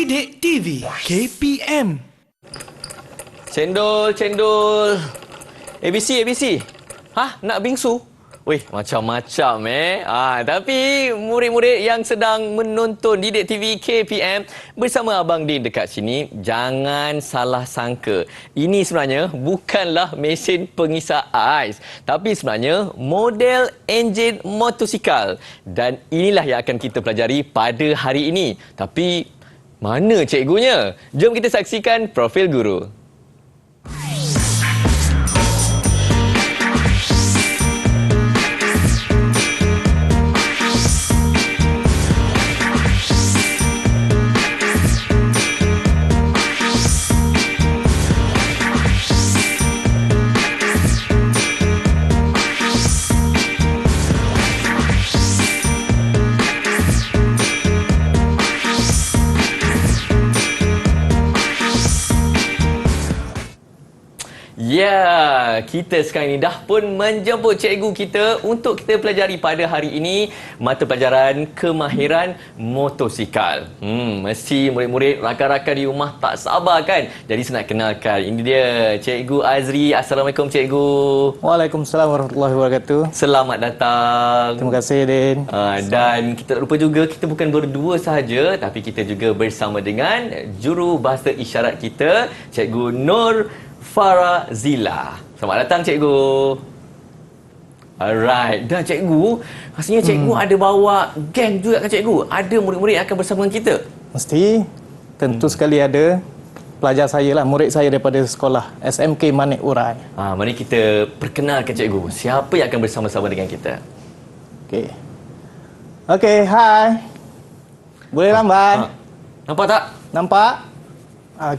Didik TV KPM. Cendol, cendol. ABC. Nak bingsu? Wih, macam-macam tapi murid-murid yang sedang menonton Didik TV KPM bersama Abang Din dekat sini, jangan salah sangka. Ini sebenarnya bukanlah mesin pengisap ais, tapi sebenarnya model enjin motosikal. Dan inilah yang akan kita pelajari pada hari ini. Tapi mana cikgunya? Jom kita saksikan profil guru. Ya, kita sekarang ini dah pun menjemput cikgu kita untuk kita pelajari pada hari ini mata pelajaran kemahiran motosikal. Mesti murid-murid rakan-rakan di rumah tak sabar kan? Jadi saya nak kenalkan. Ini dia Cikgu Azri. Assalamualaikum cikgu. Waalaikumsalam warahmatullahi wabarakatuh. Selamat datang. Terima kasih Din. Dan kita tak lupa juga kita bukan berdua sahaja, tapi kita juga bersama dengan juru bahasa isyarat kita, Cikgu Nur Farazila. Selamat datang cikgu. Alright. Dan cikgu, rasanya cikgu ada bawa geng juga kan cikgu? Ada murid-murid yang akan bersama dengan kita? Mesti. Tentu sekali ada. Pelajar saya lah, murid saya daripada sekolah SMK Manik Urai. Mari kita perkenalkan cikgu. Siapa yang akan bersama-sama dengan kita? Okey, hai. Boleh lambat? Nampak tak? Nampak?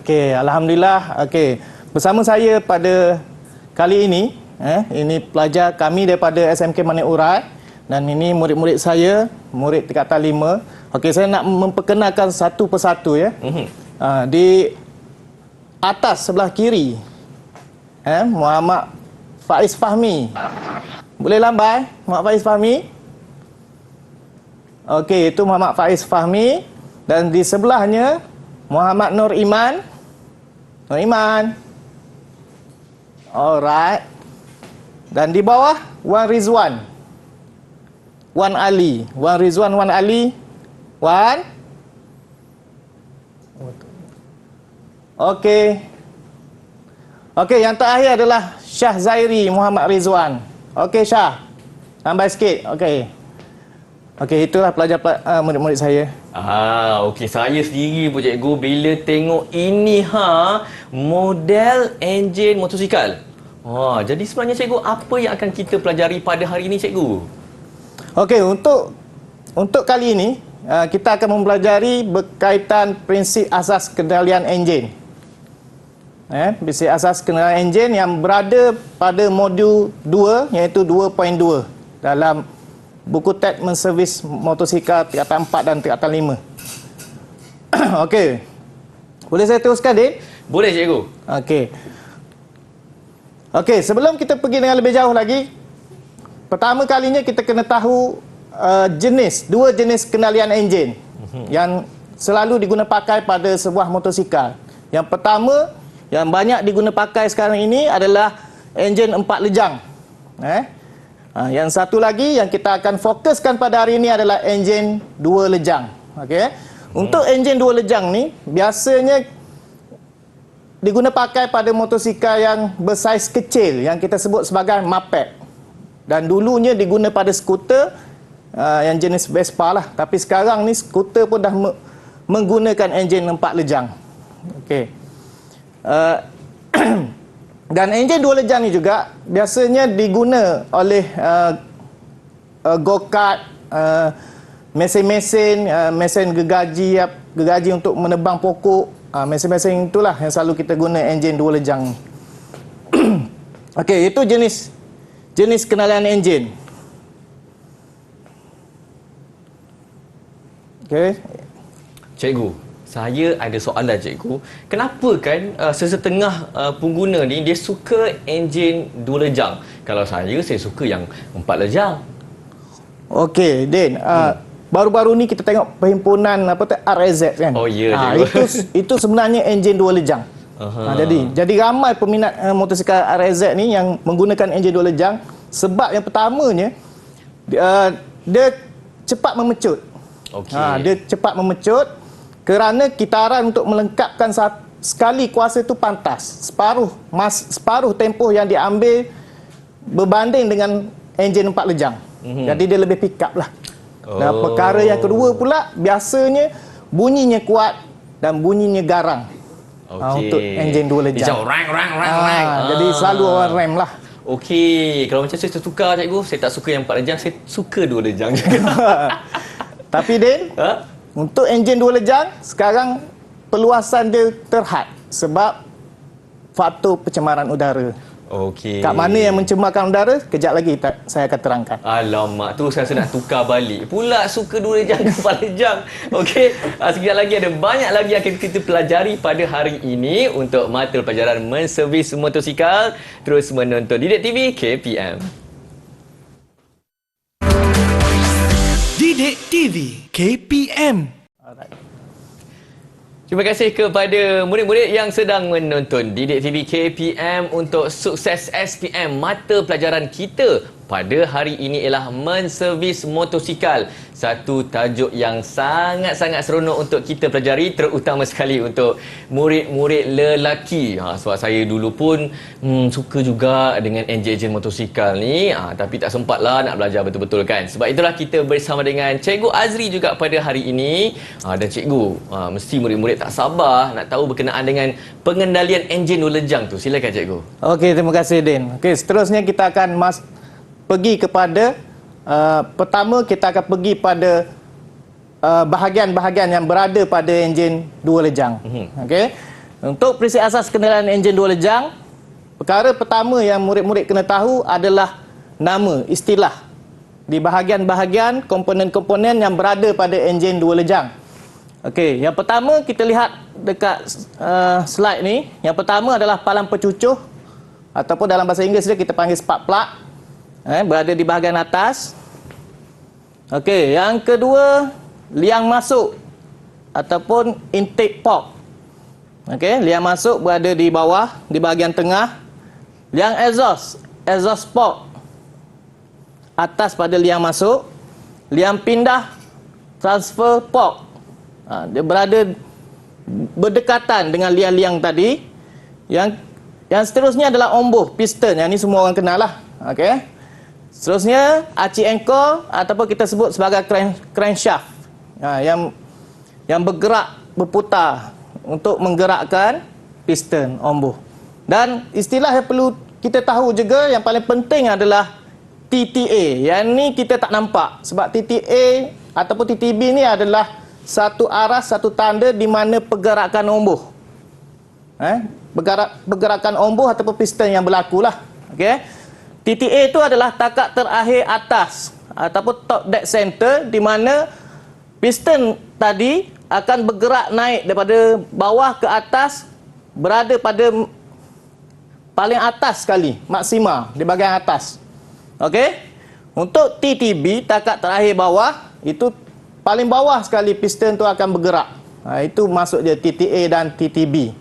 Okey, alhamdulillah. Okey. Bersama saya pada kali ini, ini pelajar kami daripada SMK Manik Urai dan ini murid-murid saya, murid tingkatan 5. Okey, saya nak memperkenalkan satu persatu ya. Di atas sebelah kiri, Muhammad Faiz Fahmi. Boleh lambai, Muhammad Faiz Fahmi? Okey, itu Muhammad Faiz Fahmi dan di sebelahnya Muhammad Nur Iman. Nur Iman. Alright. Dan di bawah Wan Rizwan. Wan Ali. Wan Rizwan, Wan Ali. Wan. Okey. Okey, yang terakhir adalah Syah Zairi Muhammad Rizwan. Okey Syah. Tambah sikit. Okey. Okey, itulah pelajar murid-murid saya. Okey, saya sendiri pun cikgu bila tengok ini model enjin motosikal. Jadi sebenarnya cikgu apa yang akan kita pelajari pada hari ini cikgu? Okey, untuk kali ini kita akan mempelajari berkaitan prinsip asas kendalian enjin. Prinsip asas kendalian enjin yang berada pada modul 2 iaitu 2.2 dalam buku teks menservis motosikal tingkatan 4 dan tingkatan 5. Okey. Boleh saya teruskan, Din? Boleh, cikgu. Okey, sebelum kita pergi dengan lebih jauh lagi, pertama kalinya kita kena tahu dua jenis kendalian enjin yang selalu diguna pakai pada sebuah motosikal. Yang pertama, yang banyak diguna pakai sekarang ini adalah enjin 4 lejang. Yang satu lagi yang kita akan fokuskan pada hari ini adalah enjin 2 lejang. Okey. Untuk enjin 2 lejang ni biasanya diguna pakai pada motosikal yang bersaiz kecil yang kita sebut sebagai moped. Dan dulunya diguna pada skuter yang jenis Vespa lah, tapi sekarang ni skuter pun dah menggunakan enjin 4 lejang. Okey. Dan enjin 2 lejang ni juga biasanya diguna oleh go-kart, mesin-mesin, mesin gergaji untuk menebang pokok. Mesin-mesin itulah yang selalu kita guna enjin 2 lejang. Okey, itu jenis kendalian enjin. Okey. Cikgu, saya ada soalan cikgu. Kenapa kan sesetengah pengguna ni dia suka enjin 2 lejang? Kalau saya suka yang 4 lejang. Okey, Din. baru-baru ni kita tengok perhimpunan apa tu RAZ kan. Oh, ya, cikgu. Itu sebenarnya enjin dua lejang. Jadi ramai peminat motosikal RAZ ni yang menggunakan enjin dua lejang sebab yang pertamanya dia cepat memecut. Dia cepat memecut kerana kitaran untuk melengkapkan sekali kuasa itu pantas. Separuh tempoh yang diambil berbanding dengan enjin 4 lejang. Jadi dia lebih pick up lah. Dan perkara yang kedua pula, biasanya bunyinya kuat dan bunyinya garang. Untuk enjin 2 lejang. Jadi selalu orang rem lah. Okey, kalau macam saya tertukar cikgu, saya tak suka yang 4 lejang, saya suka 2 lejang. Tapi Din, untuk enjin 2 lejang sekarang peluasan dia terhad sebab faktor pencemaran udara. Okey. Kat mana yang mencemarkan udara? Kejap lagi saya akan terangkan. Alamak, tu saya nak tukar balik. Pula suka 2 lejang ke 4 lejang. Okey, sekejap lagi ada banyak lagi yang kita pelajari pada hari ini untuk mata pelajaran menservis motosikal. Terus menonton Didik TV KPM. Didik TV KPM. Terima kasih kepada murid-murid yang sedang menonton Didik TV KPM untuk sukses SPM. Mata pelajaran kita pada hari ini ialah menservis motosikal. Satu tajuk yang sangat-sangat seronok untuk kita pelajari, terutama sekali untuk murid-murid lelaki. Sebab saya dulu pun suka juga dengan enjin motosikal ni, tapi tak sempatlah nak belajar betul-betul kan. Sebab itulah kita bersama dengan Cikgu Azri juga pada hari ini. Dan Cikgu, mesti murid-murid tak sabar nak tahu berkenaan dengan pengendalian enjin dua lejang tu. Silakan Cikgu. Okey, terima kasih Din. Okey, seterusnya kita akan pergi kepada pertama kita akan pergi pada bahagian-bahagian yang berada pada enjin dua lejang. Okey. Untuk prinsip asas kendalian enjin dua lejang, perkara pertama yang murid-murid kena tahu adalah nama, istilah di bahagian-bahagian komponen-komponen yang berada pada enjin dua lejang. Okey, yang pertama kita lihat dekat slide ni, yang pertama adalah palang pencucuh ataupun dalam bahasa Inggeris dia kita panggil spark plug. Berada di bahagian atas. Okey, yang kedua liang masuk ataupun intake port. Okey, liang masuk berada di bawah di bahagian tengah. Liang exhaust port atas pada liang masuk. Liang pindah transfer port. Dia berada berdekatan dengan liang-liang tadi. Yang seterusnya adalah ombuh piston. Yang ni semua orang kenal lah. Okey. Seterusnya, aci anchor ataupun kita sebut sebagai crankshaft yang bergerak, berputar untuk menggerakkan piston ombuh. Dan istilah yang perlu kita tahu juga yang paling penting adalah TTA. Yang ni kita tak nampak sebab TTA ataupun TTB ni adalah satu arah, satu tanda di mana pergerakan ombuh. Pergerakan ombuh ataupun piston yang berlaku lah. Okey. TTA itu adalah takat terakhir atas ataupun top dead center di mana piston tadi akan bergerak naik daripada bawah ke atas, berada pada paling atas sekali, maksima di bahagian atas. Okey? Untuk TTB, takat terakhir bawah, itu paling bawah sekali piston tu akan bergerak. Itu maksud dia TTA dan TTB.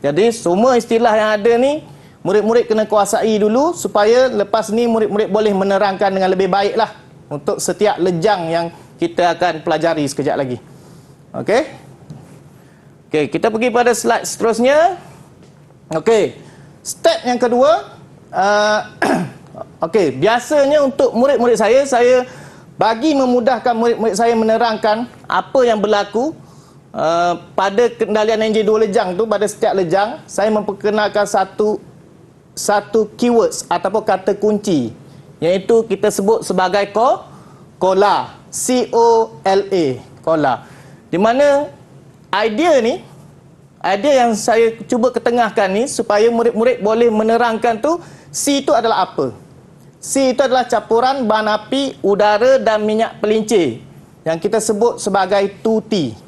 Jadi semua istilah yang ada ni murid-murid kena kuasai dulu supaya lepas ni murid-murid boleh menerangkan dengan lebih baik lah untuk setiap lejang yang kita akan pelajari sekejap lagi. Okey? Okey, kita pergi pada slide seterusnya. Okey, step yang kedua. Okey, biasanya untuk murid-murid saya bagi memudahkan murid-murid saya menerangkan apa yang berlaku pada kendalian enjin dua lejang tu, pada setiap lejang, saya memperkenalkan satu keywords ataupun kata kunci, iaitu kita sebut sebagai COLA, C-O-L-A, COLA. Di mana idea yang saya cuba ketengahkan ni supaya murid-murid boleh menerangkan tu, C itu adalah apa? C itu adalah campuran bahan api, udara dan minyak pelincir yang kita sebut sebagai 2T.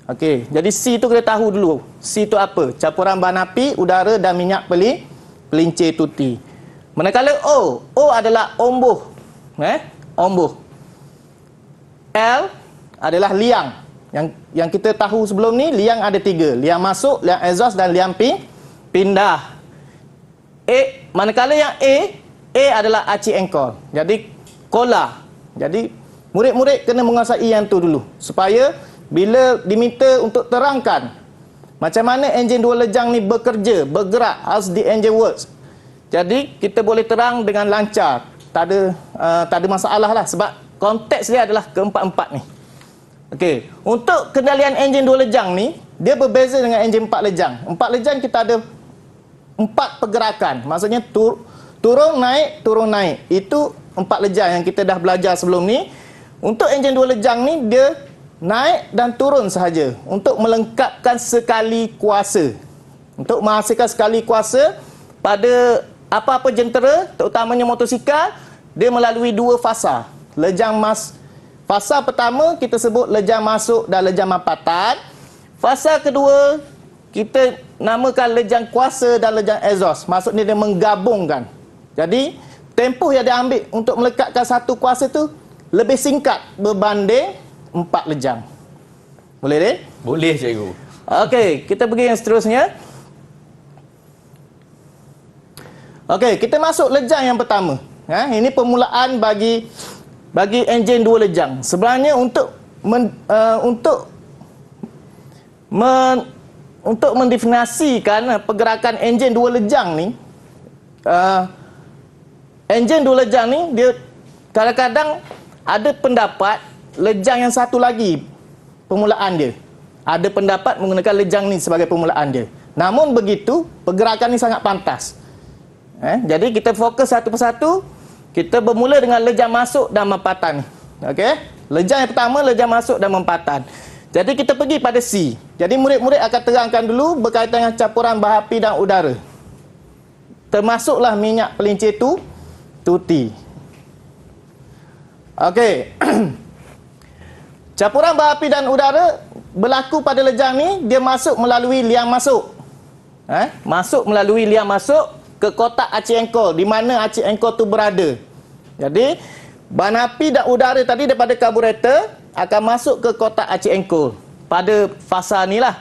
Okey, jadi C itu kita tahu dulu. C itu apa? Campuran bahan api, udara dan minyak pelincir 2T. Manakala O adalah ombuh. Ombuh. L adalah liang. Yang kita tahu sebelum ni, liang ada 3. Liang masuk, liang exhaust dan liang pindah. Manakala yang A adalah aci engkol. Jadi kola. Jadi murid-murid kena menguasai yang tu dulu supaya bila diminta untuk terangkan macam mana enjin 2 lejang ni bekerja, bergerak, how's the engine works. Jadi kita boleh terang dengan lancar. Tak ada masalah lah sebab konteks dia adalah keempat-empat ni. Okey, untuk kendalian enjin 2 lejang ni dia berbeza dengan enjin 4 lejang. 4 lejang kita ada 4 pergerakan. Maksudnya turun naik. Itu 4 lejang yang kita dah belajar sebelum ni. Untuk enjin 2 lejang ni dia naik dan turun sahaja untuk melengkapkan sekali kuasa. Untuk menghasilkan sekali kuasa pada apa-apa jentera, terutamanya motosikal, dia melalui 2 fasa. Fasa pertama kita sebut lejang masuk dan lejang mampatan. Fasa kedua kita namakan lejang kuasa dan lejang exhaust. Maksudnya dia menggabungkan. Jadi tempoh yang dia ambil untuk melekatkan satu kuasa tu lebih singkat berbanding 4 lejang. Boleh deh? Boleh cikgu. Okey, kita pergi yang seterusnya. Okey, kita masuk lejang yang pertama. Ini permulaan bagi enjin 2 lejang. Sebenarnya untuk mendefinisikan pergerakan enjin 2 lejang ni, enjin 2 lejang ni dia kadang-kadang ada pendapat lejang yang satu lagi permulaan dia. Ada pendapat menggunakan lejang ni sebagai permulaan dia. Namun begitu, pergerakan ni sangat pantas. Jadi kita fokus satu persatu. Kita bermula dengan lejang masuk dan mampatan. Okey? Lejang yang pertama, lejang masuk dan mampatan. Jadi kita pergi pada C. Jadi murid-murid akan terangkan dulu berkaitan dengan campuran bahan api dan udara. Termasuklah minyak pelincir tuti. Okey. Campuran bahan api dan udara berlaku pada lejang ni, dia masuk melalui liang masuk. Masuk melalui liang masuk ke kotak aci engkol, di mana aci engkol tu berada. Jadi, bahan api dan udara tadi daripada karburator akan masuk ke kotak aci engkol pada fasa ni lah.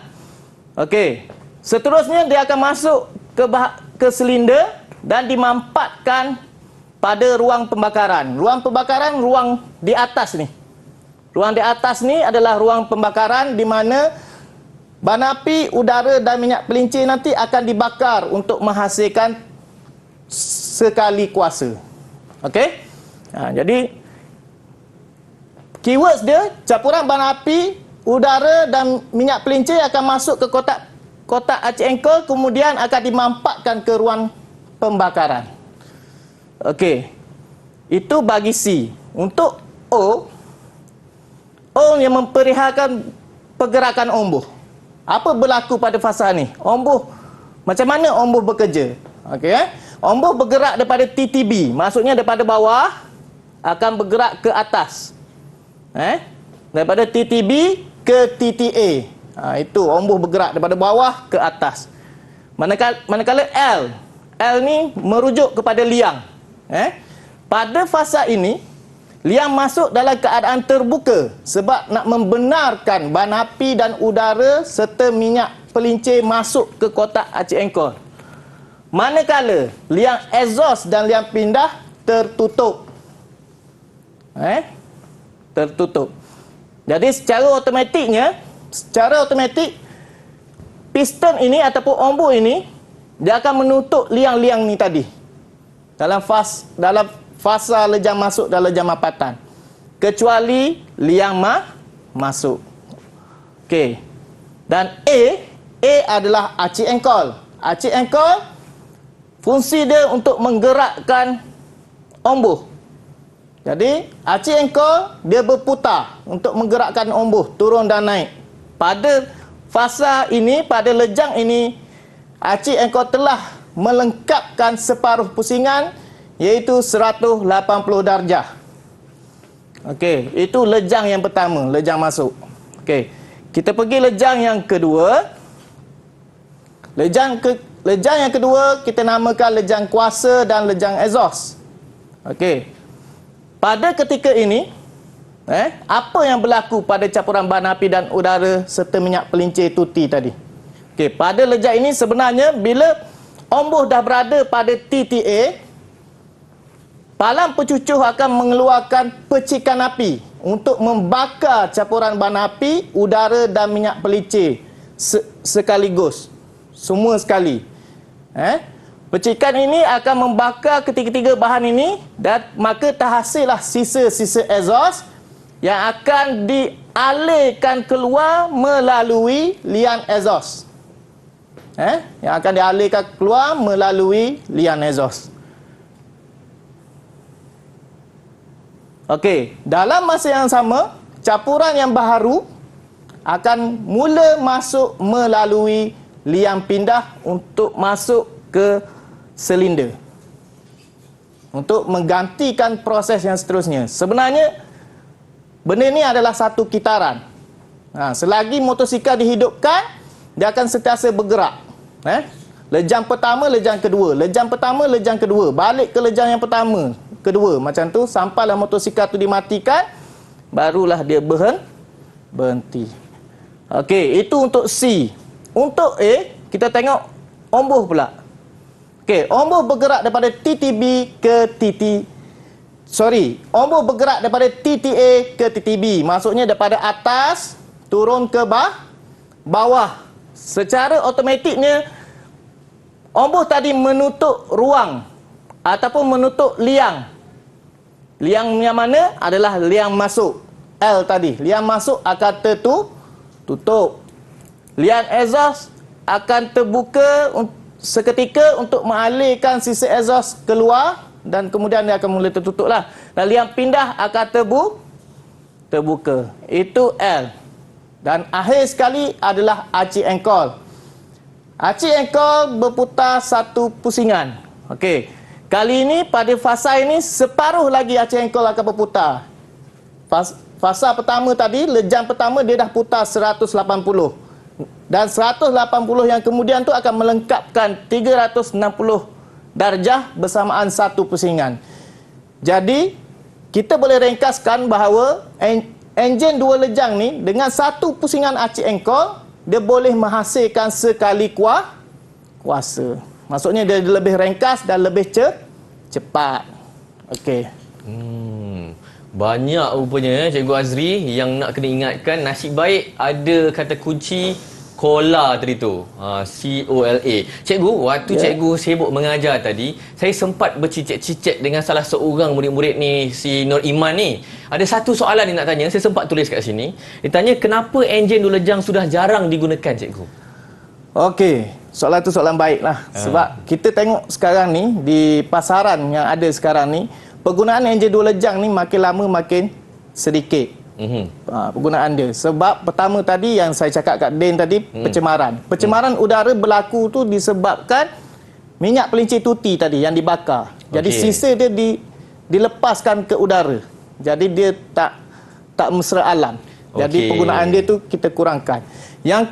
Okey. Seterusnya dia akan masuk ke silinder dan dimampatkan pada ruang pembakaran. Ruang pembakaran, ruang di atas ni. Ruang di atas ni adalah ruang pembakaran di mana bahan api, udara dan minyak pelincir nanti akan dibakar untuk menghasilkan sekali kuasa. Okey? Jadi keywords dia, campuran bahan api, udara dan minyak pelincir akan masuk ke kotak aci engkol, kemudian akan dimampatkan ke ruang pembakaran. Okey. Itu bagi C. Untuk O yang memperihalkan pergerakan ombuh. Apa berlaku pada fasa ni? Macam mana ombuh bekerja? Okey, ombuh bergerak daripada TTB, maksudnya daripada bawah akan bergerak ke atas. Daripada TTB ke TTA. Itu ombuh bergerak daripada bawah ke atas. Manakala L ni merujuk kepada liang. Pada fasa ini liang masuk dalam keadaan terbuka sebab nak membenarkan bahan api dan udara serta minyak pelincir masuk ke kotak aci engkol. Manakala liang exhaust dan liang pindah tertutup. Tertutup. Jadi secara automatik piston ini ataupun ombuh ini dia akan menutup liang-liang ni tadi. Dalam fasa lejang masuk dan lejang mampatan, kecuali liang masuk. Okey. Dan A adalah aci engkol. Aci engkol fungsi dia untuk menggerakkan ombuh. Jadi aci engkol dia berputar untuk menggerakkan ombuh turun dan naik. Pada fasa ini, pada lejang ini, aci engkol telah melengkapkan separuh pusingan, iaitu 180 darjah. Okey, itu lejang yang pertama, lejang masuk. Okey, kita pergi lejang yang kedua. Lejang yang kedua kita namakan lejang kuasa dan lejang exhaust. Okey. Pada ketika ini, Apa yang berlaku pada campuran bahan api dan udara serta minyak pelincir tuti tadi? Okey, pada lejak ini sebenarnya bila ombuh dah berada pada TTA, palang pencucuh akan mengeluarkan percikan api untuk membakar campuran bahan api, udara dan minyak pelincir sekaligus. Semua sekali. Percikan ini akan membakar ketiga-tiga bahan ini dan maka terhasillah sisa-sisa exhaust yang akan dialirkan keluar melalui lian exhaust. Yang akan dialirkan keluar melalui lian exhaust. Okey, dalam masa yang sama, campuran yang baharu akan mula masuk melalui lian pindah untuk masuk ke silinder. Untuk menggantikan proses yang seterusnya. Sebenarnya benda ni adalah satu kitaran. Selagi motosikal dihidupkan, dia akan sentiasa bergerak. Lejang pertama, lejang kedua. Lejang pertama, lejang kedua. Balik ke lejang yang pertama, kedua. Macam tu, sampailah motosikal tu dimatikan, barulah dia berhenti. Okey, itu untuk C. Untuk A, kita tengok ombuh pula. Okey, ombuh bergerak daripada TTB ke ombuh bergerak daripada TTA ke TTB. Maksudnya daripada atas turun ke bawah. Secara automatiknya ombuh tadi menutup ruang ataupun menutup liang. Liang yang mana adalah liang masuk. L tadi, liang masuk akan tutup. Liang exhaust akan terbuka seketika untuk mengalirkan sisa exhaust keluar dan kemudian dia akan mula tertutup lah. Dan liang pindah akan terbuka. Itu L. Dan akhir sekali adalah aci engkol. Aci engkol berputar satu pusingan. Okey. Kali ini pada fasa ini separuh lagi aci engkol akan berputar. Fasa pertama tadi, lejang pertama dia dah putar 180. Dan 180 yang kemudian tu akan melengkapkan 360 darjah bersamaan satu pusingan. Jadi, kita boleh ringkaskan bahawa enjin dua lejang ni dengan satu pusingan aci engkol, dia boleh menghasilkan sekali kuasa. Maksudnya dia lebih ringkas dan lebih cepat. Okey. Banyak rupanya Cikgu Azri yang nak kena ingatkan. Nasib baik ada kata kunci COLA tadi tu, COLA. Cikgu, waktu cikgu sibuk mengajar tadi, saya sempat bercicit-cicit dengan salah seorang murid-murid ni, si Nur Iman ni. Ada satu soalan dia nak tanya, saya sempat tulis kat sini. Dia tanya, kenapa enjin dua lejang sudah jarang digunakan, cikgu? Okey, soalan tu soalan baik lah. Sebab kita tengok sekarang ni, di pasaran yang ada sekarang ni, penggunaan enjin dua lejang ni makin lama makin sedikit. Penggunaan dia. Sebab pertama tadi yang saya cakap kat Din tadi, pencemaran. Pencemaran udara berlaku tu disebabkan minyak pelincir tuti tadi yang dibakar. Jadi sisa dia dilepaskan ke udara. Jadi dia tak mesra alam. Jadi penggunaan dia tu kita kurangkan. Yang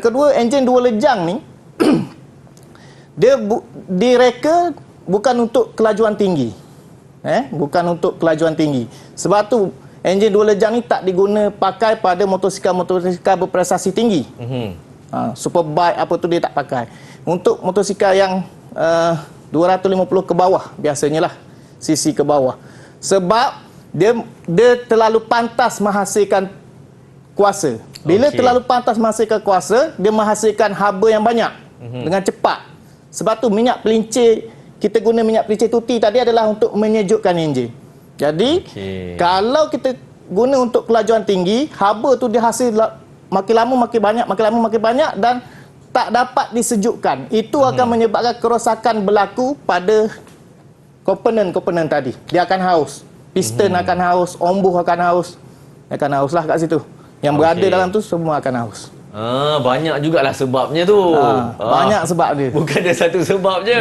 kedua enjin dua lejang ni dia direka bukan untuk kelajuan tinggi. Bukan untuk kelajuan tinggi. Sebab tu enjin dua lejang ni tak diguna pakai pada motosikal berprestasi tinggi. Superbike apa tu dia tak pakai. Untuk motosikal yang 250 ke bawah biasanya lah, cc ke bawah. Sebab dia terlalu pantas menghasilkan kuasa. Bila terlalu pantas menghasilkan kuasa, dia menghasilkan haba yang banyak dengan cepat. Sebab tu minyak pelincir, kita guna minyak pelincir tuti tadi adalah untuk menyejukkan enjin. Jadi, kalau kita guna untuk kelajuan tinggi, haba tu dihasil makin lama makin banyak, makin lama makin banyak dan tak dapat disejukkan. Itu akan menyebabkan kerosakan berlaku pada komponen-komponen tadi. Dia akan haus. Piston akan haus, ombuh akan haus. Akan hauslah kat situ. Yang berada dalam tu semua akan haus. Banyak jugalah sebabnya tu. Banyak sebab dia. Bukan ada satu sebab je.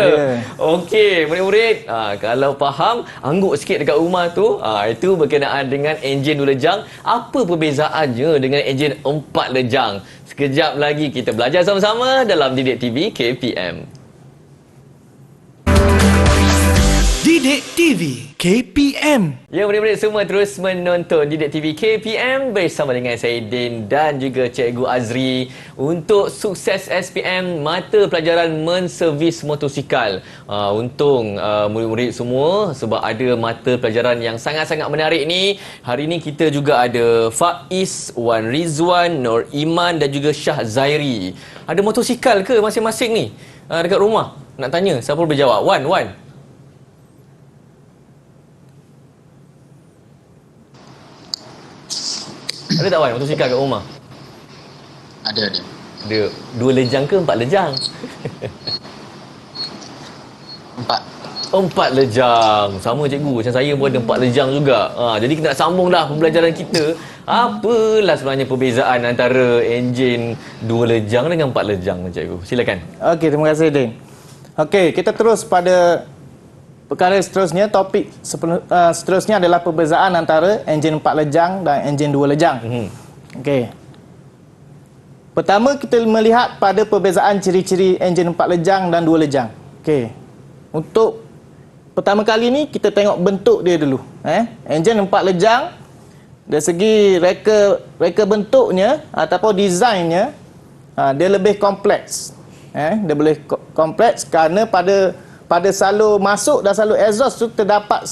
Okey, murid-murid, kalau faham, angguk sikit dekat rumah tu, itu berkenaan dengan enjin dua lejang. Apa perbezaannya dengan enjin 4 lejang? Sekejap lagi kita belajar sama-sama dalam Didik TV KPM. Didik TV KPM. Ya, murid-murid semua terus menonton Didik TV KPM bersama dengan saya Din dan juga Cikgu Azri untuk sukses SPM mata pelajaran menservis motosikal. Untung murid-murid semua sebab ada mata pelajaran yang sangat-sangat menarik ni. Hari ni kita juga ada Faiz, Wan Rizwan, Nur Iman dan juga Syah Zairi. Ada motosikal ke masing-masing ni? Dekat rumah. Nak tanya, siapa boleh jawab? Wan. Ada tak Wan motosikal kat rumah? Ada. Ada 2 lejang ke 4 lejang? 4. 4 lejang. Sama cikgu, macam saya pun ada 4 lejang juga. Jadi kita nak sambung dah pembelajaran kita. Apalah sebenarnya perbezaan antara enjin 2 lejang dengan 4 lejang, cikgu? Silakan. Okey, terima kasih Din. Okey, kita terus pada perkara seterusnya. Topik seterusnya adalah perbezaan antara enjin 4 lejang dan enjin 2 lejang. Okey. Pertama kita melihat pada perbezaan ciri-ciri enjin 4 lejang dan 2 lejang. Okey. Untuk pertama kali ni kita tengok bentuk dia dulu. Enjin 4 lejang dari segi reka bentuknya ataupun desainnya, dia lebih kompleks. Dia boleh kompleks kerana pada salur masuk dan salur exhaust tu terdapat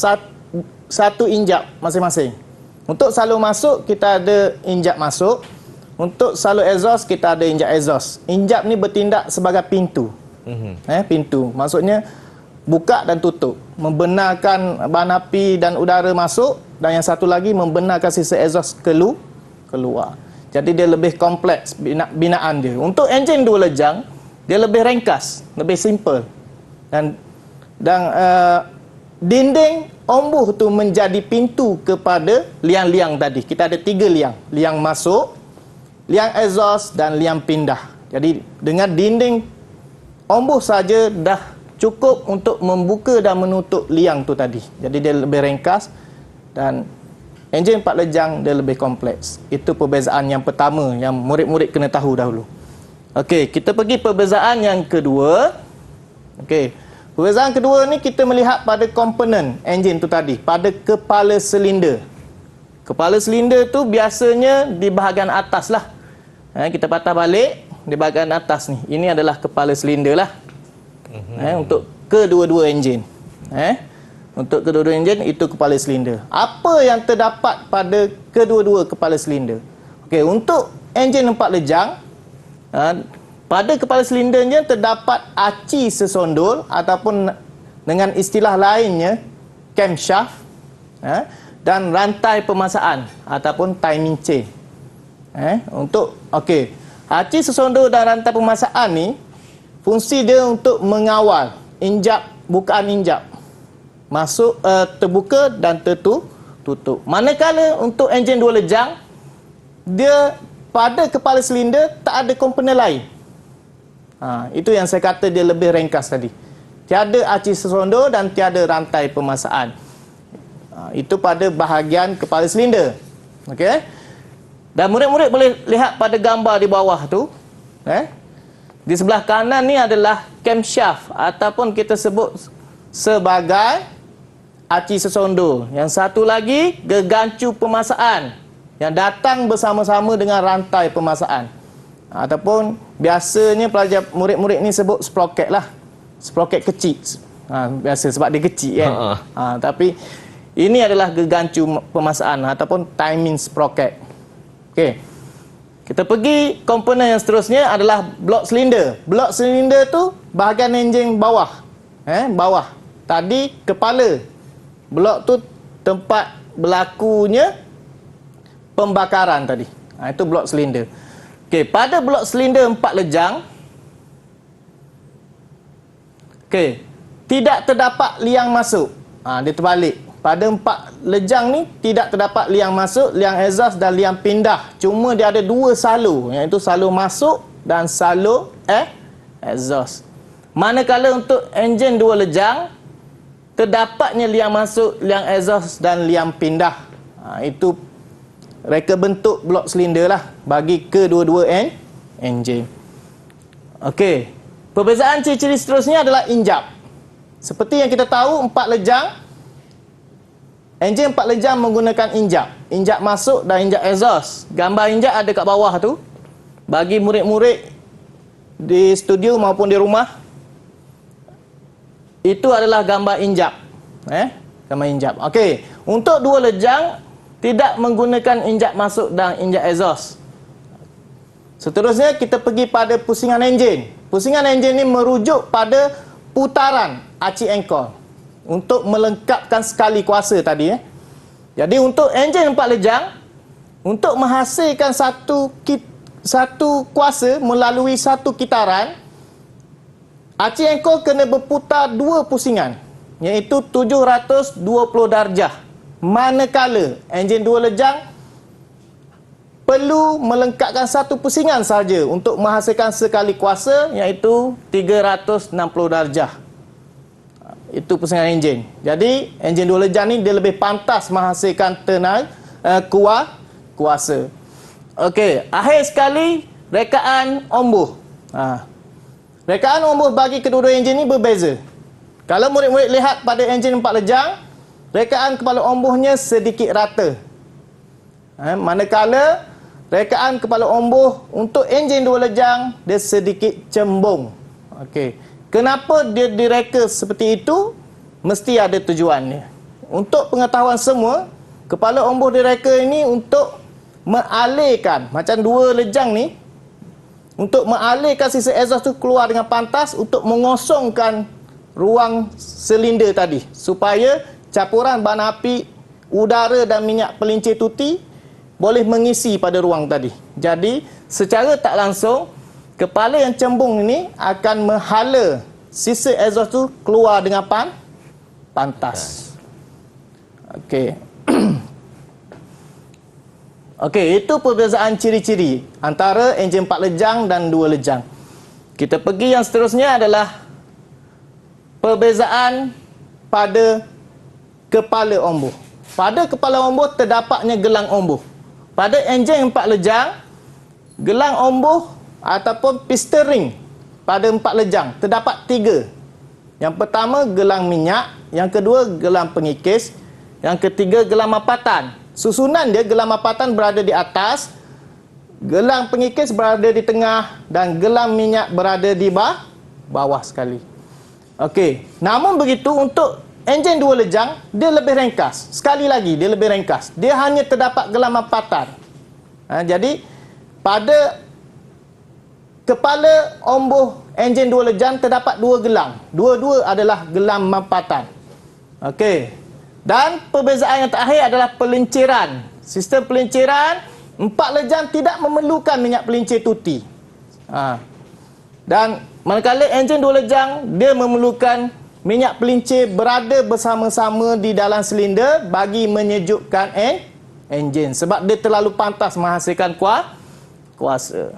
satu injap masing-masing. Untuk salur masuk kita ada injap masuk. Untuk salur exhaust kita ada injap exhaust. Injap ni bertindak sebagai pintu. Pintu. Maksudnya buka dan tutup. Membenarkan bahan api dan udara masuk, dan yang satu lagi membenarkan sisa exhaust keluar. Jadi dia lebih kompleks binaan dia. Untuk enjin 2 lejang dia lebih ringkas, lebih simple. Dan dinding ombuh tu menjadi pintu kepada liang-liang tadi. Kita ada 3 liang. Liang masuk, liang exhaust dan liang pindah. Jadi dengan dinding ombuh saja dah cukup untuk membuka dan menutup liang tu tadi. Jadi dia lebih ringkas, dan enjin 4 lejang dia lebih kompleks. Itu perbezaan yang pertama yang murid-murid kena tahu dahulu. Okey, kita pergi perbezaan yang kedua. Okey. Perbezaan kedua ni kita melihat pada komponen enjin tu tadi, pada kepala silinder. Kepala silinder tu biasanya di bahagian atas lah. Kita patah balik di bahagian atas ni. Ini adalah kepala silinder lah. Untuk kedua-dua enjin. Untuk kedua-dua enjin itu kepala silinder. Apa yang terdapat pada kedua-dua kepala silinder? Okey, untuk enjin 4 lejang, pada kepala silindernya terdapat aci sesondol ataupun dengan istilah lainnya camshaft, dan rantai pemasaan ataupun timing chain. Aci sesondol dan rantai pemasaan ni fungsi dia untuk mengawal injap bukaan injap masuk, terbuka dan tertutup. Manakala untuk enjin 2 lejang, dia pada kepala silinder tak ada komponen lain. Itu yang saya kata dia lebih ringkas tadi. Tiada aci sesondol dan tiada rantai pemasaan. Itu pada bahagian kepala silinder. Okey. Dan murid-murid boleh lihat pada gambar di bawah tu, di sebelah kanan ni adalah camshaft ataupun kita sebut sebagai aci sesondol. Yang satu lagi gegancu pemasaan yang datang bersama-sama dengan rantai pemasaan. Ataupun biasanya pelajar murid-murid ni sebut sprocket lah. Sprocket kecil. Biasa sebab dia kecil kan. Tapi ini adalah gegancu pemasaan ataupun timing sprocket. Okey. Kita pergi komponen yang seterusnya adalah blok silinder. Blok silinder tu bahagian enjin bawah. Bawah. Tadi kepala. Blok tu tempat berlakunya pembakaran tadi. Itu blok silinder. Okey, pada blok silinder 4 lejang, tidak terdapat liang masuk. Dia terbalik. Pada 4 lejang ni tidak terdapat liang masuk, liang exhaust dan liang pindah. Cuma dia ada 2 salur, iaitu salur masuk dan salur exhaust. Manakala untuk enjin 2 lejang, terdapatnya liang masuk, liang exhaust dan liang pindah. Itu reka bentuk blok silinder lah bagi kedua-dua enjin. Okey. Perbezaan ciri-ciri seterusnya adalah injap. Seperti yang kita tahu, 4 lejang enjin 4 lejang menggunakan injak. Injak masuk dan injak exhaust. Gambar injak ada kat bawah tu. Bagi murid-murid di studio maupun di rumah, itu adalah gambar injak. Gambar injak. Okey, untuk 2 lejang tidak menggunakan injak masuk dan injak exhaust. Seterusnya kita pergi pada pusingan enjin. Pusingan enjin ini merujuk pada putaran aci engkol untuk melengkapkan skali kuasa tadi. Jadi untuk enjin 4 lejang, untuk menghasilkan satu kuasa melalui satu kitaran, aci engkol kena berputar 2 pusingan, iaitu 720 darjah. Manakala enjin 2 lejang perlu melengkapkan satu pusingan saja untuk menghasilkan sekali kuasa, iaitu 360 darjah. Itu pusingan enjin. Jadi enjin 2 lejang ni dia lebih pantas menghasilkan tenaga kuasa. Okey, akhir sekali rekaan ombuh. Rekaan ombuh bagi kedua-dua enjin ni berbeza. Kalau murid-murid lihat pada enjin 4 lejang, rekaan kepala ombuhnya sedikit rata. Manakala rekaan kepala ombuh untuk enjin 2 lejang dia sedikit cembung. Okey. Kenapa dia direka seperti itu? Mesti ada tujuannya. Untuk pengetahuan semua, kepala ombuh direka ini untuk mengalirkan, macam 2 lejang ni, untuk mengalirkan sisa exhaust tu keluar dengan pantas untuk mengosongkan ruang silinder tadi, supaya campuran bahan api, udara dan minyak pelincir tuti boleh mengisi pada ruang tadi. Jadi, secara tak langsung, kepala yang cembung ini akan menghala sisa exhaust tu keluar dengan pantas. Okey. Okey, itu perbezaan ciri-ciri antara enjin 4 lejang dan 2 lejang. Kita pergi yang seterusnya adalah perbezaan pada kepala ombuh. Pada kepala ombuh terdapatnya gelang ombuh. Pada enjin 4 lejang, gelang ombuh ataupun piston ring pada 4 lejang terdapat 3. Yang pertama gelang minyak, yang kedua gelang pengikis, yang ketiga gelang mapatan. Susunan dia, gelang mapatan berada di atas, gelang pengikis berada di tengah dan gelang minyak berada di bawah sekali. Okey, namun begitu untuk enjin 2 lejang, dia lebih ringkas. Sekali lagi, dia lebih ringkas. Dia hanya terdapat gelang mapatan. Jadi, pada kepala ombuh enjin 2 lejang terdapat 2 gelang. Dua-dua adalah gelang mapatan. Okey. Dan perbezaan yang terakhir adalah pelinciran. Sistem pelinciran, 4 lejang tidak memerlukan minyak pelincir tuti. Dan manakala enjin 2 lejang, dia memerlukan minyak pelincir berada bersama-sama di dalam silinder bagi menyejukkan enjin, sebab dia terlalu pantas menghasilkan kuasa.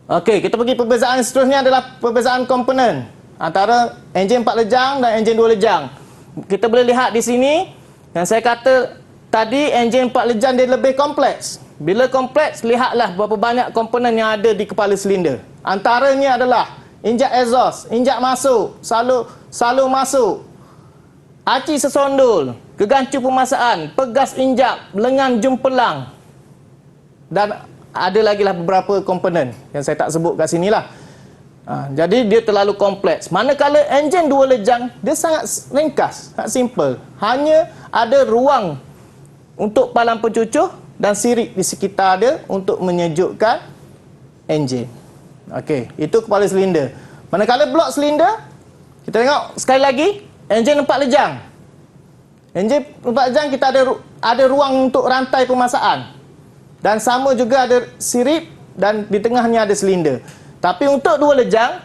Okey, kita pergi perbezaan seterusnya adalah perbezaan komponen antara enjin 4 lejang dan enjin 2 lejang. Kita boleh lihat di sini yang saya kata tadi, enjin 4 lejang dia lebih kompleks. Bila kompleks, lihatlah berapa banyak komponen yang ada di kepala silinder. Antaranya adalah injak exhaust, injak masuk, salur masuk, aci sesondol, kegancu pemasaan, pegas injak, lengan jumpelang, dan ada lagi lah beberapa komponen yang saya tak sebut kat sini lah. Jadi dia terlalu kompleks. Manakala enjin 2 lejang dia sangat ringkas, sangat simple. Hanya ada ruang untuk palang pencucuh dan sirip di sekitar dia untuk menyejukkan enjin. Okey, itu kepala silinder. Manakala blok silinder, kita tengok sekali lagi, enjin 4 lejang. Enjin 4 lejang kita ada ruang untuk rantai pemasaan. Dan sama juga ada sirip dan di tengahnya ada silinder. Tapi untuk 2 lejang,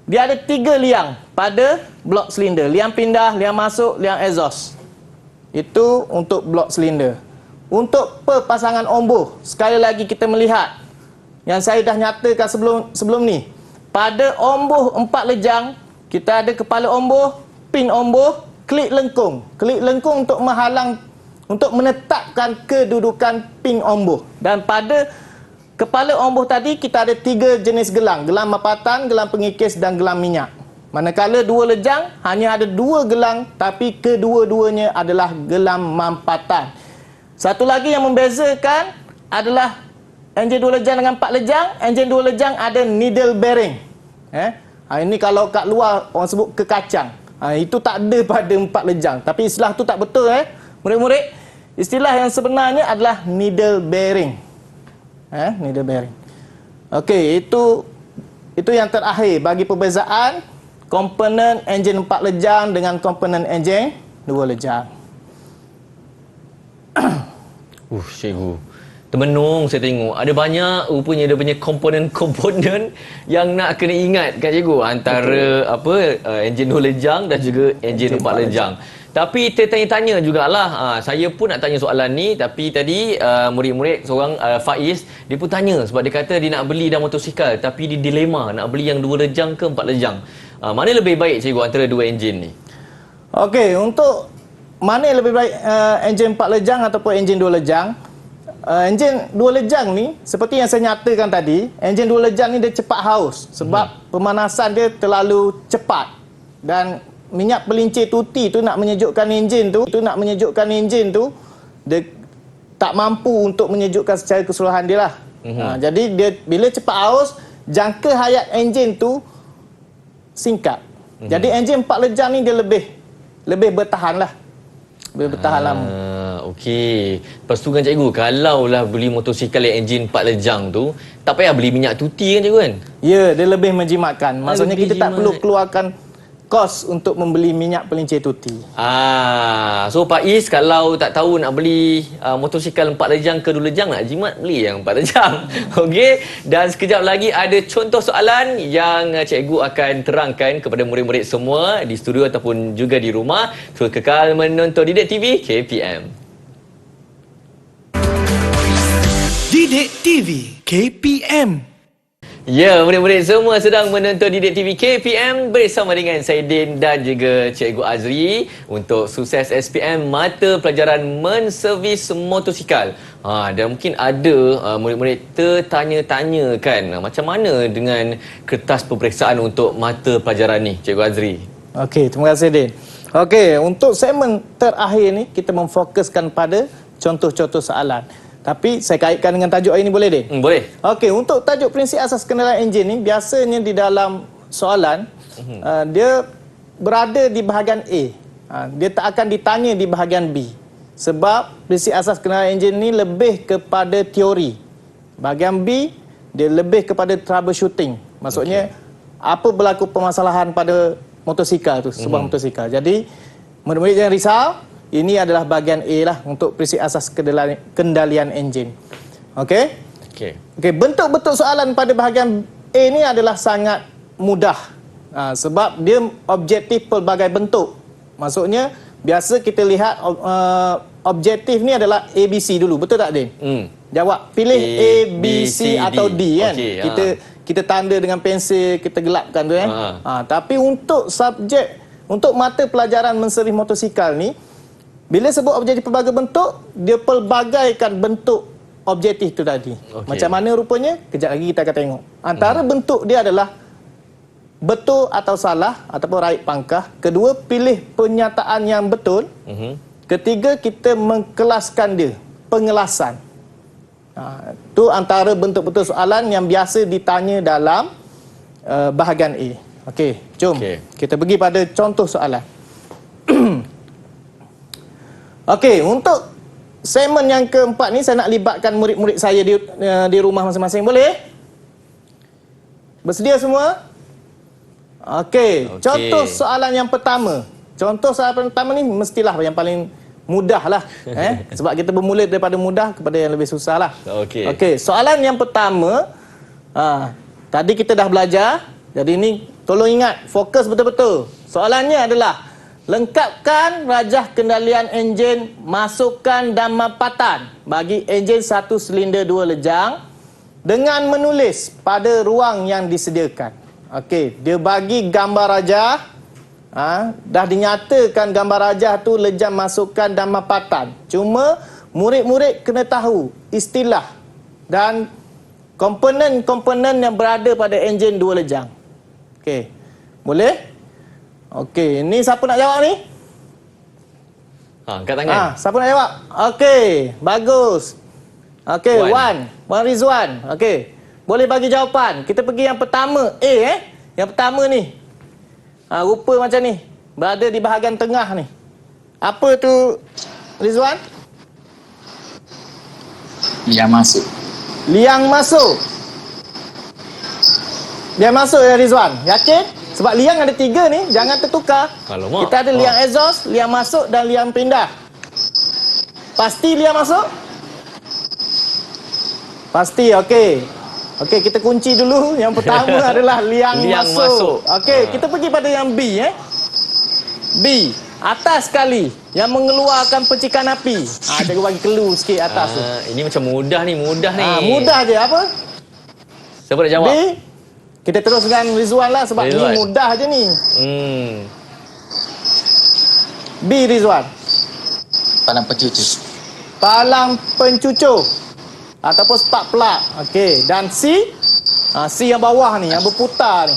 dia ada 3 liang pada blok silinder. Liang pindah, liang masuk, liang exhaust. Itu untuk blok silinder. Untuk perpasangan ombuh, sekali lagi kita melihat yang saya dah nyatakan sebelum ni. Pada ombuh 4 lejang, kita ada kepala ombuh, pin ombuh, klik lengkung. Klik lengkung untuk menghalang, untuk menetapkan kedudukan pin ombuh. Dan pada kepala ombuh tadi kita ada 3 jenis gelang. Gelang mapatan, gelang pengikis dan gelang minyak. Manakala dua lejang hanya ada dua gelang tapi kedua-duanya adalah gelang mampatan. Satu lagi yang membezakan adalah enjin dua lejang dengan empat lejang. Enjin dua lejang ada needle bearing. Ini kalau kat luar orang sebut kekacang. Itu tak ada pada empat lejang. Tapi istilah tu tak betul murid-murid. Istilah yang sebenarnya adalah needle bearing. Needle bearing. Okey, itu yang terakhir bagi perbezaan komponen enjin 4 lejang dengan komponen enjin 2 lejang. Cikgu. Termenung saya tengok. Ada banyak rupanya dia punya komponen-komponen yang nak kena ingat kan cikgu. Antara enjin 2 lejang dan juga enjin 4 lejang. Tapi tertanya-tanya jugalah. Saya pun nak tanya soalan ni. Tapi tadi murid-murid seorang Faiz, dia pun tanya sebab dia kata dia nak beli dah motosikal. Tapi dia dilema nak beli yang 2 lejang ke 4 lejang. Mana lebih baik cikgu antara dua enjin ni? Okey, untuk mana yang lebih baik enjin 4 lejang ataupun enjin 2 lejang? Enjin 2 lejang ni seperti yang saya nyatakan tadi, enjin 2 lejang ni dia cepat haus sebab pemanasan dia terlalu cepat dan minyak pelincir tuti tu nak menyejukkan enjin tu dia tak mampu untuk menyejukkan secara keseluruhan dia lah. Jadi dia bila cepat haus, jangka hayat enjin tu singkat. Jadi enjin 4 lejang ni dia lebih bertahan lah. Lebih bertahan lama. Okey. Lepas tu kan cikgu, kalau lah beli motosikal yang enjin 4 lejang tu, tak payah beli minyak tuti kan cikgu kan? Ya, dia lebih menjimatkan. Maksudnya kita tak perlu keluarkan kos untuk membeli minyak pelincir tuti. So Pak Is kalau tak tahu nak beli motosikal 4 lejang ke 2 lejang, nak jimat beli yang 4 lejang. Okey, dan sekejap lagi ada contoh soalan yang cikgu akan terangkan kepada murid-murid semua di studio ataupun juga di rumah. Terus kekal menonton Didik TV KPM. Didik TV KPM. Ya, murid-murid semua sedang menonton Didik TV KPM bersama dengan saya Din dan juga Cikgu Azri untuk sukses SPM Mata Pelajaran Menservis Motosikal. Dan mungkin ada murid-murid tertanya-tanya kan, macam mana dengan kertas peperiksaan untuk mata pelajaran ni, Cikgu Azri? Okey, terima kasih Din. Okey, untuk segmen terakhir ni kita memfokuskan pada contoh-contoh soalan. Tapi saya kaitkan dengan tajuk hari ini, boleh Din? Boleh. Okey, untuk tajuk prinsip asas kenderaan enjin ni biasanya di dalam soalan dia berada di bahagian A. Dia tak akan ditanya di bahagian B. Sebab prinsip asas kenderaan enjin ni lebih kepada teori. Bahagian B dia lebih kepada troubleshooting. Maksudnya apa berlaku permasalahan pada motosikal tu, sebuah motosikal. Jadi murid-murid jangan risau. Ini adalah bahagian A lah untuk prinsip asas kendalian enjin. Okey? Okey, bentuk-bentuk soalan pada bahagian A ni adalah sangat mudah. Sebab dia objektif pelbagai bentuk. Maksudnya, biasa kita lihat objektif ni adalah ABC dulu. Betul tak, Din? Jawab, pilih A, B, C atau D kan? Kita tanda dengan pensel, kita gelapkan tu kan? Tapi untuk subjek, untuk mata pelajaran menservis motosikal ni, bila sebut objektif pelbagai bentuk, dia pelbagaikan bentuk objektif tu tadi. Macam mana rupanya? Kejap lagi kita akan tengok. Antara bentuk dia adalah betul atau salah ataupun right pangkah. Kedua, pilih pernyataan yang betul. Ketiga, kita mengkelaskan dia. Pengelasan. Itu antara bentuk-bentuk soalan yang biasa ditanya dalam bahagian A. Okey, jom kita pergi pada contoh soalan. Okey, untuk segmen yang keempat ni saya nak libatkan murid-murid saya di rumah masing-masing. Boleh? Bersedia semua? Okey, contoh soalan yang pertama. Contoh soalan pertama ni mestilah yang paling mudah lah. Sebab kita bermula daripada mudah kepada yang lebih susah lah. Okey, soalan yang pertama. Tadi kita dah belajar. Jadi ni tolong ingat, fokus betul-betul. Soalannya adalah lengkapkan rajah kendalian enjin, masukan dan mampatan bagi enjin 1 silinder 2 lejang dengan menulis pada ruang yang disediakan. Okey, dia bagi gambar rajah. Dah dinyatakan gambar rajah tu lejang, masukan dan mampatan. Cuma murid-murid kena tahu istilah dan komponen-komponen yang berada pada enjin 2 lejang. Okey, boleh? Okey, ni siapa nak jawab ni? Angkat tangan. Siapa nak jawab? Okey, bagus. Okey, Wan Rizwan. Okey. Boleh bagi jawapan. Kita pergi yang pertama, A Yang pertama ni. Rupa macam ni. Berada di bahagian tengah ni. Apa tu, Rizwan? Liang masuk. Liang masuk. Liang masuk ya, Rizwan? Yakin? Sebab liang ada 3 ni, jangan tertukar. Alamak. Kita ada liang exhaust, liang masuk dan liang pindah. Pasti liang masuk? Pasti, okey. Okey, kita kunci dulu. Yang pertama adalah liang masuk. Okey, kita pergi pada yang B B, atas sekali yang mengeluarkan percikan api. Cikgu bagi clue sikit atas tu. Ini macam mudah ni. Mudah je. Apa? Siapa nak jawab? B. Kita terus dengan Rizwan lah sebab Rizwan. ni mudah je ni. B, Rizwan. Palang pencuci. Palang pencucur ataupun spark plug. Okey, dan C. C yang bawah ni, yang berputar ni,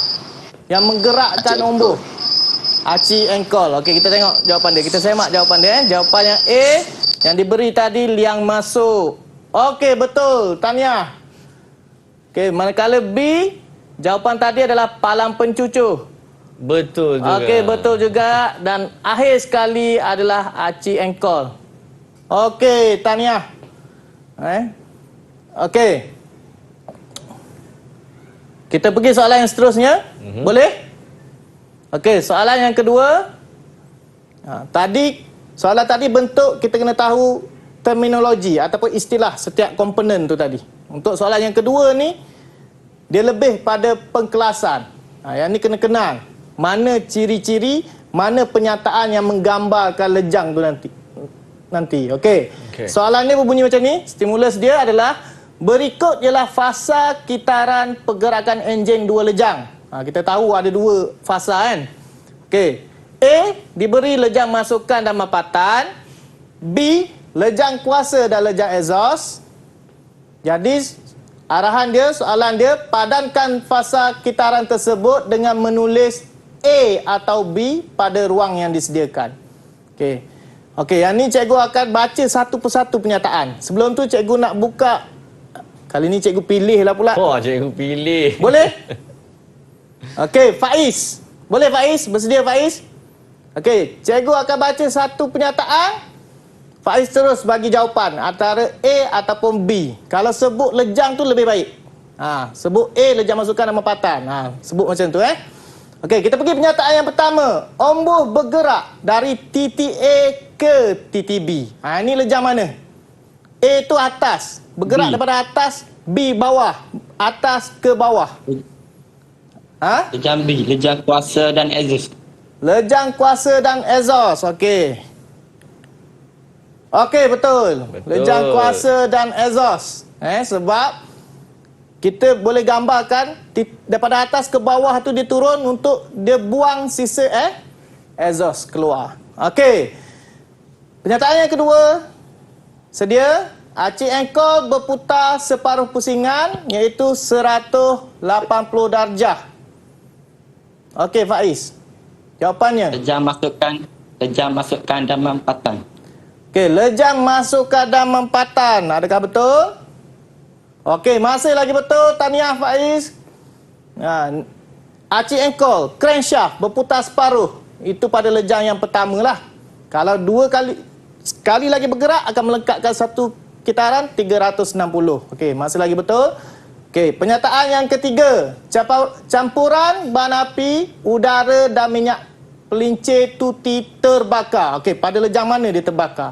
yang menggerakkan ombor. Aci ankle. Okey, kita tengok jawapan dia. Kita semak jawapan dia. Jawapan yang A yang diberi tadi, liang masuk. Okey, betul. Tahniah. Okey, manakala B, jawapan tadi adalah palang pencucur. Betul juga. Okey, betul juga. Dan akhir sekali adalah aci ankle. Okey, tahniah. Okey. Kita pergi soalan yang seterusnya. Boleh? Okey, soalan yang kedua. Soalan tadi bentuk kita kena tahu terminologi ataupun istilah setiap komponen tu tadi. Untuk soalan yang kedua ni, dia lebih pada pengkelasan. Yang ni kena kenal. Mana ciri-ciri, mana penyataan yang menggambarkan lejang tu nanti. Okey. Soalan ni berbunyi macam ni. Stimulus dia adalah berikut ialah fasa kitaran pergerakan enjin dua lejang. Kita tahu ada 2 fasa kan. Okey. A, diberi lejang masukan dan mapatan. B, lejang kuasa dan lejang exhaust. Jadi soalan dia, padankan fasa kitaran tersebut dengan menulis A atau B pada ruang yang disediakan. Okey, yang ni cikgu akan baca satu persatu penyataan. Sebelum tu cikgu nak buka. Kali ni cikgu pilih lah pula. Cikgu pilih. Boleh? Okey, Faiz. Boleh Faiz? Bersedia Faiz? Okey, cikgu akan baca satu penyataan. Faiz terus bagi jawapan antara A ataupun B. Kalau sebut lejang tu lebih baik. Sebut A, lejang masukan dan mapatan. Sebut macam tu Okey, kita pergi penyataan yang pertama. Ombor bergerak dari titik A ke titik B. Ini lejang mana? A tu atas. Bergerak daripada atas. B bawah. Atas ke bawah. Lejang B, lejang kuasa dan exhaust. Lejang kuasa dan exhaust. Okey. Okey, betul. Lejang kuasa dan exhaust. Sebab kita boleh gambarkan daripada atas ke bawah tu dia turun untuk dia buang sisa exhaust keluar. Okey. Penyataan yang kedua. Sedia? Aci ankle berputar separuh pusingan iaitu 180 darjah. Okey, Faiz. Jawapannya? Lejang masukkan dan mempatan. Okey, lejang masukkan dan mempatan. Adakah betul? Okey, masih lagi betul. Tahniah Faiz. Aci ankle, crankshaft berputar separuh. Itu pada lejang yang pertama lah. Kalau sekali lagi bergerak akan melengkapkan satu kitaran 360. Okey, masih lagi betul. Okey, penyataan yang ketiga. Campuran bahan api, udara dan minyak pelincir tuti terbakar. Okey, pada lejang mana dia terbakar?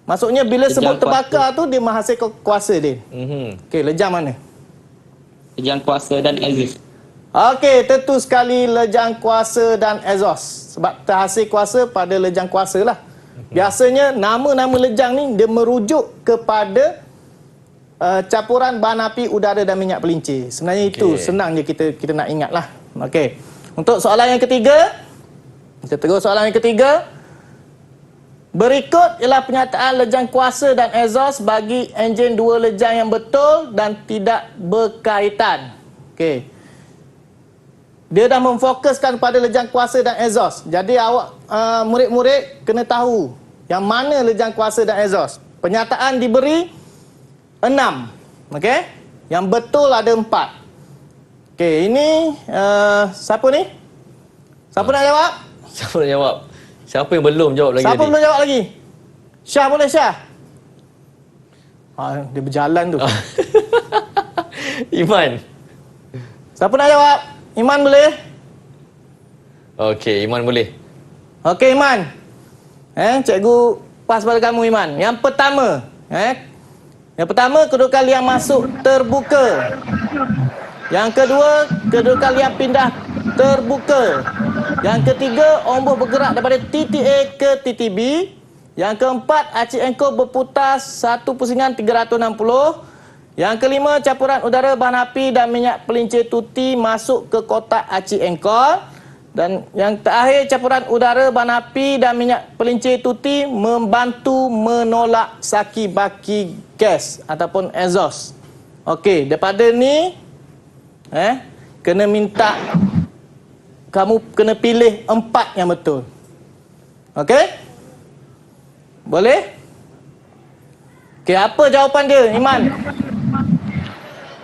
Maksudnya bila lejang sebut terbakar kuasa. tu dia menghasilkan kuasa dia. Okey, lejang mana? Lejang kuasa dan exhaust. Okey, tentu sekali lejang kuasa dan exhaust. Sebab terhasil kuasa pada lejang kuasa lah. Biasanya nama-nama lejang ni dia merujuk kepada campuran bahan api, udara dan minyak pelincir. Sebenarnya itu senang je kita nak ingat lah. Okey. Untuk soalan yang ketiga, kita terus soalan yang ketiga. Berikut ialah penyataan lejang kuasa dan exhaust bagi enjin dua lejang yang betul dan tidak berkaitan. Okey. dia dah memfokuskan pada lejang kuasa dan exhaust. Jadi awak murid-murid kena tahu yang mana lejang kuasa dan exhaust. Penyataan diberi 6. Okey? Yang betul ada 4. Okey, ini siapa ni? Siapa nak jawab? Siapa nak jawab? Siapa yang belum jawab lagi Siapa tadi? belum jawab lagi? Syah boleh Syah? Dia berjalan tu. Iman. Siapa nak jawab? Iman boleh? Okey, Iman boleh. Okey Iman. Cikgu pas pada kamu Iman. Yang pertama, yang pertama kedudukan liang masuk terbuka. Yang kedua, kedudukan liang pindah terbuka. Yang ketiga, ombuh bergerak daripada titik A ke titik B. Yang keempat, aci engkol berputar 1/360. Yang kelima, campuran udara, bahan api dan minyak pelincir tuti masuk ke kotak aci engkol. Dan yang terakhir, campuran udara, bahan api dan minyak pelincir tuti membantu menolak saki baki gas ataupun exhaust. Okey, daripada ni kena minta kamu kena pilih 4 yang betul. Okey? Boleh? Okey, apa jawapan dia, Iman?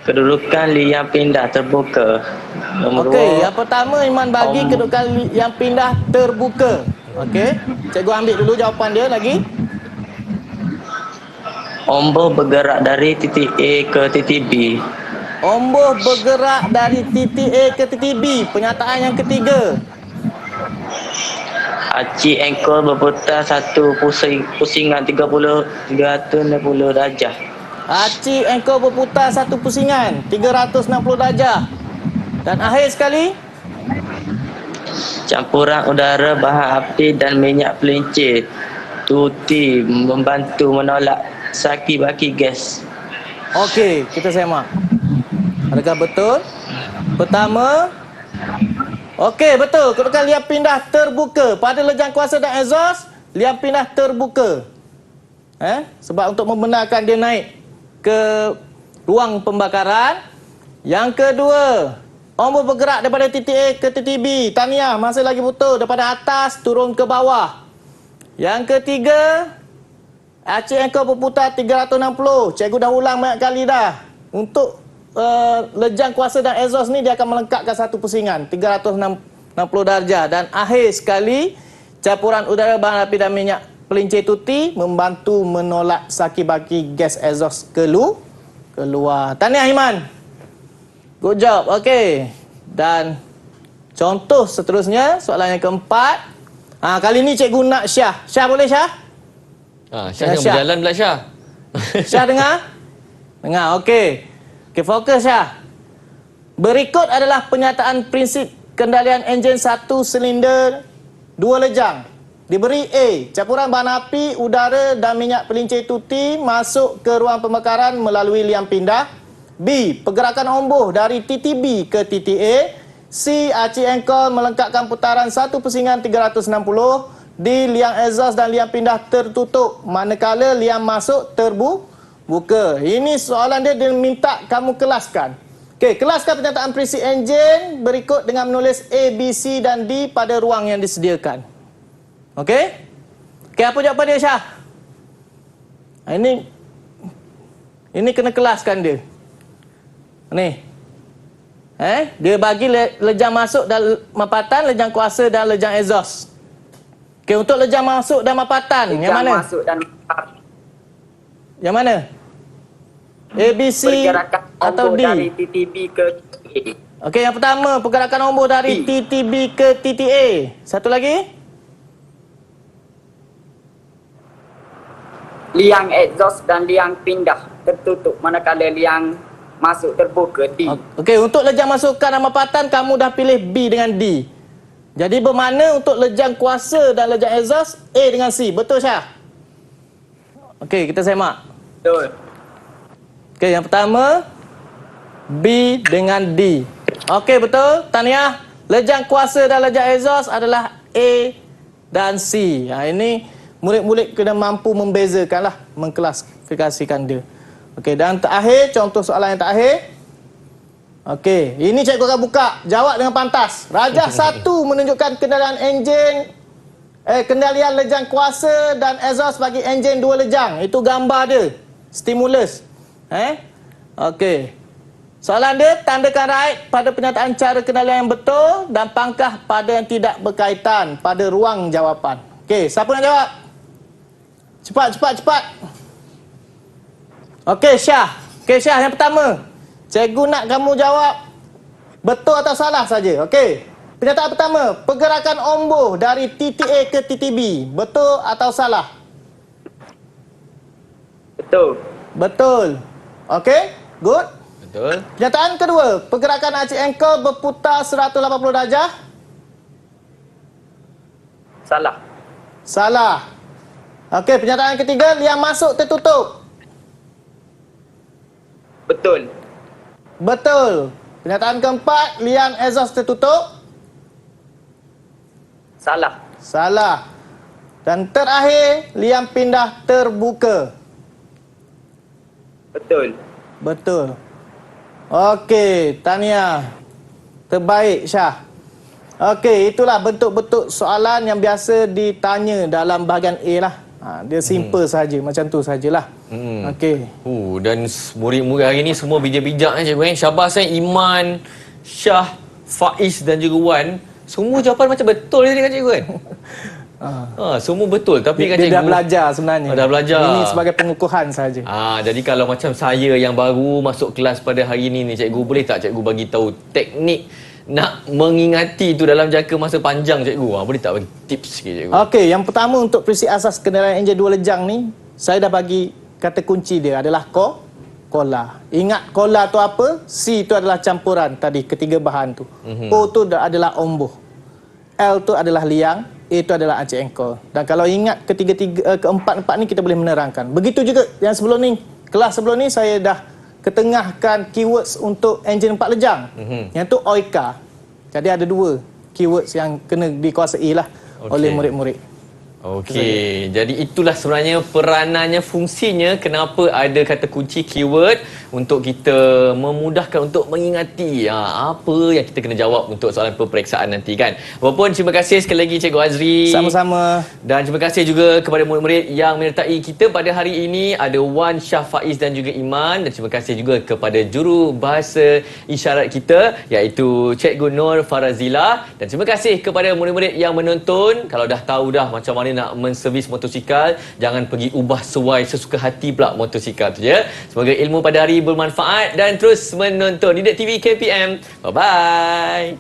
Kedudukan liang pindah terbuka. Nombor Okey, yang pertama Iman bagi kedudukan yang pindah terbuka. Okey, cikgu ambil dulu jawapan dia lagi. ombuh bergerak dari titik A ke titik B. Ombuh bergerak dari titik A ke titik B. Penyataan yang ketiga. Aci engkol berputar pusingan 360 darjah. Aci engkau berputar 1 pusingan 360 darjah. Dan akhir sekali, Campuran udara, bahan api dan minyak pelincir tuti membantu menolak saki baki gas. okey, kita semak. Adakah betul? Pertama, okey, betul. Kedudukan liang pindah terbuka. Pada lejang kuasa dan exhaust, liang pindah terbuka. Sebab untuk membenarkan dia naik ke ruang pembakaran. Yang kedua, ombuh bergerak daripada titik A ke titik B. Tahniah, masih lagi betul. Daripada atas turun ke bawah. Yang ketiga, aci engkau berputar 360. Cikgu dah ulang banyak kali dah. Untuk lejang kuasa dan exhaust ni dia akan melengkapkan 1 pusingan 360 darjah. Dan akhir sekali, campuran udara, bahan api dan minyak pelincir tuti membantu menolak saki baki gas exhaust keluar. Tahniah Iman. Good job. Okey. Dan contoh seterusnya, soalan yang keempat. Kali ni cikgu nak Syah. Syah boleh Syah? Syah jangan berjalan pula Syah. Syah dengar? Dengar. Okey. Okey, fokus Syah. Berikut adalah penyataan prinsip kendalian enjin 1 silinder 2 lejang. Diberi A, campuran bahan api, udara dan minyak pelincir tuti masuk ke ruang pembakaran melalui liang pindah. B, pergerakan ombuh dari titik B ke titik A. C, aci engkol melengkapkan putaran 1/360. D, liang exhaust dan liang pindah tertutup manakala liang masuk terbuka. Ini soalan dia minta kamu kelaskan. Okey, kelaskan pernyataan prinsip enjin berikut dengan menulis A, B, C dan D pada ruang yang disediakan. Okey? Okey, apa jawapan dia Syah? Ini kena kelaskan dia. Ni. Dia bagi lejang masuk dan mapatan, lejang kuasa dan lejang exhaust. Okey, untuk lejang masuk dan mapatan, yang mana? Masuk dan Yang mana? A, B, C atau D? dari titik B ke titik A. Okey, yang pertama, pergerakan ombuh dari titik B ke titik A. Satu lagi? Liang exhaust dan liang pindah tertutup manakala liang masuk terbuka D. Okey, untuk lejang masukan dan mapatan kamu dah pilih B dengan D. Jadi bermakna untuk lejang kuasa dan lejang exhaust A dengan C. Betul Syah? Okey, kita semak. Betul. Okey, yang pertama B dengan D. Okey, betul. Tahniah. Lejang kuasa dan lejang exhaust adalah A dan C. Ini murid-murid kena mampu membezakanlah, mengklasifikasikan dia. Okey, dan terakhir, contoh soalan yang terakhir. Okey, ini cikgu akan buka. Jawab dengan pantas. Rajah 1 menunjukkan kendalian enjin, kendalian lejang kuasa dan exhaust bagi enjin 2 lejang. Itu gambar dia. Stimulus. Okey. Soalan dia, tandakan right pada pernyataan cara kendalian yang betul dan pangkah pada yang tidak berkaitan pada ruang jawapan. Okey, siapa nak jawab? Cepat. Okey, Syah. Okey, Syah, yang pertama. Cikgu nak kamu jawab betul atau salah saja. Okey. Pernyataan pertama, pergerakan omboh dari titik A ke titik B. Betul atau salah? Betul. Okey, good. Betul. Pernyataan kedua, pergerakan acik ankle berputar 180 darjah. Salah. Okey, pernyataan ketiga, liang masuk tertutup. Betul. Pernyataan keempat, liang exhaust tertutup. Salah. Dan terakhir, liang pindah terbuka. Betul. Okey, tahniah. Terbaik, Syah. Okey, itulah bentuk-bentuk soalan yang biasa ditanya dalam bahagian A lah. Dia simple saja, macam tu sajalah. Okey. Dan murid-murid hari ni semua bijak-bijak cikgu. Syabas Iman, Syah, Faiz dan juga Wan. Semua jawapan macam betul tadi kan cikgu kan? Semua betul tapi kan cikgu dia dah belajar sebenarnya. Dah belajar. Ini sebagai pengukuhan saja. Jadi kalau macam saya yang baru masuk kelas pada hari ini ni cikgu, boleh tak cikgu bagi tahu teknik nak mengingati tu dalam jangka masa panjang cikgu? Boleh tak bagi tips sikit cikgu? Okey, yang pertama untuk prinsip asas kendalian enjin 2 lejang ni, saya dah bagi kata kunci dia adalah kola. Ingat kola tu apa? C tu adalah campuran tadi ketiga bahan tu. O tu adalah omboh. L tu adalah liang, A tu adalah acik ankle. Dan kalau ingat keempat-empat ni kita boleh menerangkan. Begitu juga yang sebelum ni, kelas sebelum ni saya dah ketengahkan keywords untuk enjin 4 lejang. Yang tu OICA. Jadi ada 2 keywords yang kena dikuasai lah oleh murid-murid. Okey, jadi itulah sebenarnya peranannya, fungsinya kenapa ada kata kunci keyword untuk kita memudahkan untuk mengingati apa yang kita kena jawab untuk soalan peperiksaan nanti kan. Apapun, terima kasih sekali lagi Cikgu Azri. Sama-sama. Dan terima kasih juga kepada murid-murid yang menyertai kita pada hari ini. Ada Wan, Syah, Faiz dan juga Iman. Dan terima kasih juga kepada juru bahasa isyarat kita iaitu Cikgu Nur Farazila. Dan terima kasih kepada murid-murid yang menonton. Kalau dah tahu dah macam mana nak menservis motosikal, jangan pergi ubah sesuai sesuka hati pula motosikal tu ya. Semoga ilmu pada hari bermanfaat dan terus menonton Didik TV KPM. Bye-bye.